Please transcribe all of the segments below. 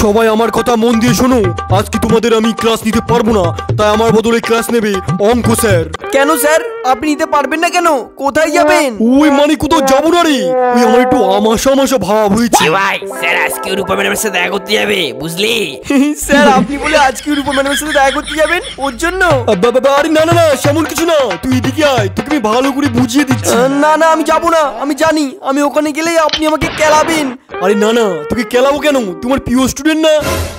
সবাই আমার কথা মন দিয়ে শোনো, আজকে তোমাদের আমি ক্লাস নিতে পারবো না, তাই আমার বদলে ক্লাস নেবে অঙ্ক স্যার। কেন স্যার, আপনি নিতে পারবেন না কেন? কোথায় যাবেন? ওই মানে কোথাও যাবো না রে, ওই আমার একটু আমাশা আমাশা ভাব হয়েছে। ভাই স্যার আজকে রূপা ম্যাডামের সাথে দেখা করতে যাবে, বুঝলি? স্যার আপনি বলে আজকে রূপা ম্যাডামের সাথে দেখা করতে যাবেন ওর জন্য? আরে না না না, সেমন কিছু না, তুই এদিকে আয়, তোকে আমি ভালো করে বুঝিয়ে দিচ্ছি। না না আমি যাবো না, আমি জানি আমি ওখানে গেলেই আপনি আমাকে কেলাবেন। আরে না না, তোকে কেলাবো কেন, তোমার প্রিয় স্টুডেন্ট না।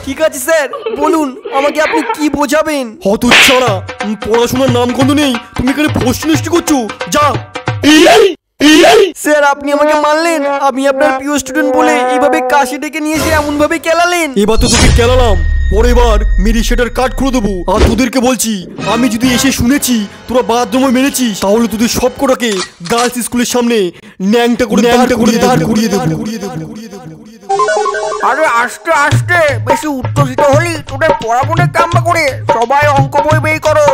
ঠিক আছে স্যার, বলুন আমাকে আপনি কি বোঝাবেন? হতচ্ছাড়া, পড়াশোনার নাম গন্ধ নেই, তুমি এখানে প্রশ্ন নষ্ট করছো, যা। স্যার আপনি আমাকে মানলেন, আমি আপনার প্রিয় স্টুডেন্ট বলে এইভাবে কাশি ডেকে নিয়ে এসে এমন ভাবে কেলালেন। এবার তো তোকে কেলালাম, পরের বার মেরে সেটার কাট খুলে দেবো। আর তোদেরকে বলছি, আমি যদি এসে শুনেছি তোরা বাথরুমে মেরেছিস, তাহলে তোদের সব কটাকে গার্লস স্কুলের সামনে ন্যাংটা করে দাঁড় করিয়ে দেবো। আরে আস্তে আস্তে, বেশি উত্তেজিত হলি তোদের পড়াশোনা কাম্বা করে সবাই অঙ্ক বই বের করো।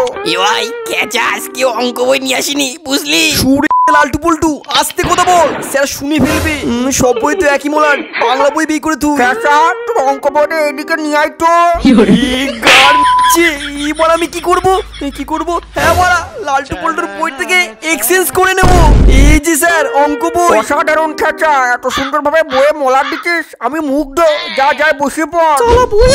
ভাই খেচা আজকে অঙ্ক বই নিয়ে আসিনি, বুঝলি? সুরে লালটু পুলটু আস্তে কথা বল, স্যার শুনে ফেলবে। সব বই তো একই মোলার, বাংলা বই বের করে তুই। খেসা, তোর অঙ্ক বইটা এদিকে নিয়ে আয় তো। এবার আমি কি করব? হ্যাঁ বলা, লালটু পুলটুর বই থেকে এক্সচেঞ্জ করে নেব। এই যে স্যার অঙ্ক বই। অসাধারণ খেচা, এত সুন্দর ভাবে বইয়ে মলার দিচ্ছিস, আমি মুগ্ধ। যা যায় বসে পড়। চলো বই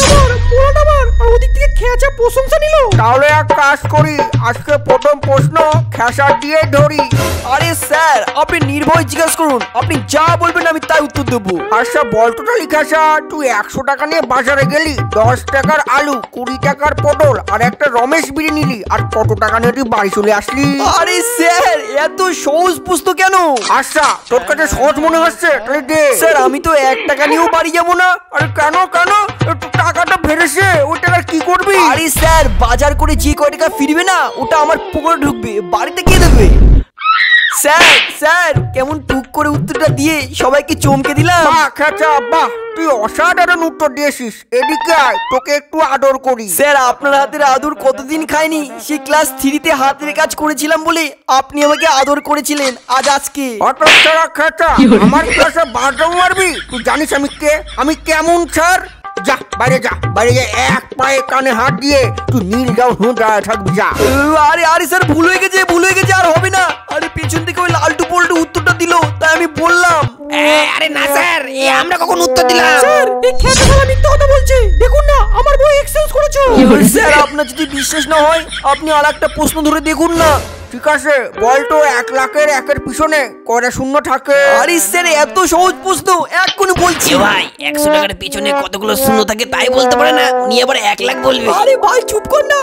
আমার আর ওদিক থেকে খেচা প্রশংসা নিল। তাহলে এক কাজ করি, আজকে প্রথম প্রশ্ন খেসা দিয়ে ধরি। আরে স্যার আপনি নির্ভয় জিজ্ঞেস করুন, আপনি যা বলবেন আমি তাই উত্তর দেবো। আচ্ছা বলতো লিখাসা, তুই 100 টাকা নিয়ে বাজারে গেলি, 10 টাকার আলু, 20 টাকার পটল আর একটা রমেশ বিড়ি নিলি, আর কত টাকা নিয়ে তুই বাড়ি চলে আসলি? আরে স্যার এত সহজ প্রশ্ন কেন? আচ্ছা তোর কাছে সহজ মনে হচ্ছে, তাহলে দে। স্যার আমি তো 1 টাকা নিয়েও বাড়ি যাবো না। আরে কেন টাকাটা ফেরেছে, ওই টাকা কি করবি? আরে স্যার বাজার করে যে কয় টাকা ফিরবে না, ওটা আমার পকেটে ঢুকবে, বাড়িতে কে দেবে? স্যার কেমন টুক করে উত্তরটা দিয়ে সবাইকে চমকে দিলাম। বাহ খেচা বাহ, তুই অসাধারণ উত্তর দিয়েছিস। এদিকে আয়, তোকে একটু আদর করি। স্যার আপনার হাতের আদর কতদিন খাইনি, সেই ক্লাস 3-তে হাতের কাজ করেছিলাম বলে আপনি আমাকে আদর করেছিলেন, আজকে খেচা আমার ক্লাসে বাথরুম মারবি? তুই জানিস আমি কে, আমি কেমন স্যার? যা বাইরে যা, এক পায়ে কানে হাত দিয়ে তুই নীল ডাউন দাঁড়ায় থাকবি, যা। আরে স্যার ভুল হয়ে গেছে, আর হবে না। আরে পেছন থেকে ওই লালটু পল্টু উত্তরটা দিল, তাই আমি বললাম। আরে না স্যার, আমরা কখন উত্তর দিলাম? স্যার এই খেচা শালা মিথ্যা কথা বলছে, দেখুন না আমার বই এক্সচেঞ্জ করেছো। স্যার আপনার যদি বিশ্বাস না হয় আপনি আরেকটা প্রশ্ন ধরে দেখুন না। ঠিক আছে বলতো, 1 লাখের একের পিছনে কয়টা শূন্য থাকে? আরে স্যার এত সহজ প্রশ্ন, এক্ষুনি বলছি। ভাই 100 টাকার পিছনে কতগুলো শূন্য থাকে তাই বলতে পারে না, উনি আবার 1 লাখ বলবে। আরে ভাই চুপ কর না,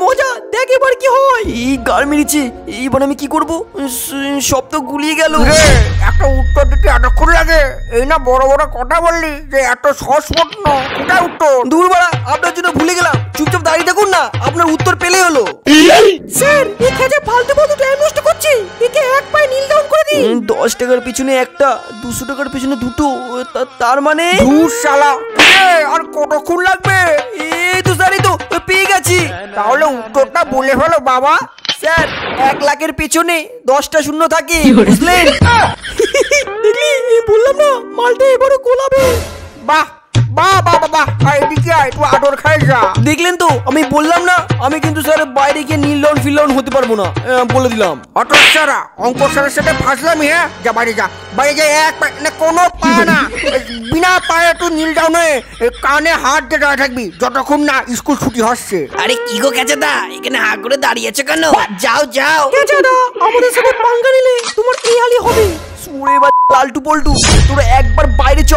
মজা, দেখ এবার কি হয়। এই গাড় মেরেছে, এইবার আমি কি করব? সব তো গুলিয়ে গেল। একটা উত্তর দিতে এতক্ষণ লাগে? এই না বড় বড় কথা বললি যে এত সহজ প্রশ্ন, কোথায় উত্তর? দূর বাড়া, আপনার জন্য ভুলে গেলাম, চুপচাপ দাঁড়িয়ে থাকুন না, আপনার উত্তর পেলে হলো। স্যার এই খেজা ফালতু টাইম নষ্ট করছে, একে এক পায়ে নীল ডাউন করে দিন। 10 টাকার পিছনে একটা, 200 টাকার পিছনে দুটো, তার মানে দূর শালা, আর কতক্ষণ লাগবে? এই তো স্যার, এই তো পেয়ে গেছি। তাহলে উত্তরটা বলে হলো বাবা। স্যার 1 লাখের পেছনে 10টা শূন্য থাকে, বুঝলেন? দেখলি বললাম না, মালটা এবারে কোলাবে। বাহ, এদিকে আয়, তুই আদর খাই যা। দেখলেন তো, আমি বললাম না, আমি কিন্তু স্যার বাইরে গিয়ে নীল ডাউন ফিল ডাউন হতে পারবো না, বলে দিলাম। অত সারা অঙ্ক স্যারের সাথে ফাঁসলামি, হ্যাঁ? যা বাইরে যা, এক পায়ে না, কোনো পা না, বিনা পায়ে তুই নীল ডাউনে কানে হাত দিয়ে দাঁড়িয়ে থাকবি যতক্ষণ না স্কুল ছুটি হচ্ছে। আরে কি গো খেচাদা, এখানে হা করে দাঁড়িয়ে আছো কেন? যাও। খেচাদা আমাদের সাথে পাঙ্গা নিলে তোমার এই হালই হবে। সুরে বা লালটু পল্টু, তোরা একবার বাইরে চ,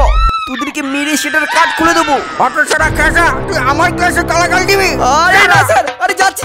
তোদেরকে মেরে সেটার কাট খুলে দেবো। অত সারা খেসা, তুই আমার ক্লাসে গালাগাল দিবি? আরে না স্যার, আরে যাচ্ছি